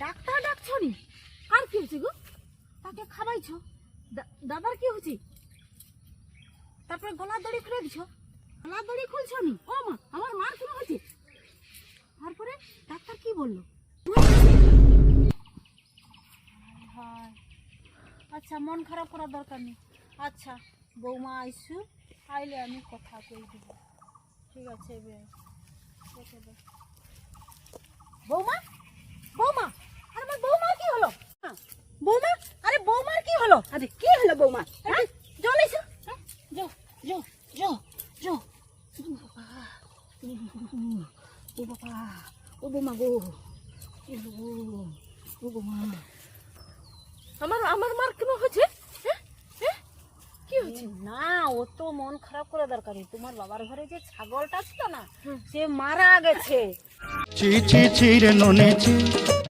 Doctor ডাকছো নি? আর কি হচ্ছে গো? তাকে খাওয়াইছো? দাদার কি হচ্ছে? তারপরে গলার দড়ি খুলে দিছো? গলার দড়ি খুলছো নি? ও মা, আমার মার কি হচ্ছে? তারপরে ডাক্তার কি বললো? আচ্ছা, মন খারাপ করার দরকার নেই। আচ্ছা, বৌমা আইসু, আইলে আমি কথা কই দিব। ঠিক আছে, বৌমা, বৌমা, আরে আমার বৌমার কি হলো? বৌমা, আরে বৌমার কি হলো? আরে কি হলো বৌমা? জল এসো, জো জো জো জো। ও বাবা, ও বৌমা গো, ও বৌমা, আমার মার কেন হচ্ছে? কি হচ্ছে? না, ও তো মন খারাপ করা দরকার নেই। তোমার বাবার ঘরে যে ছাগলটা ছিল না, সে মারা গেছে। চি চি চি রে ননে চি।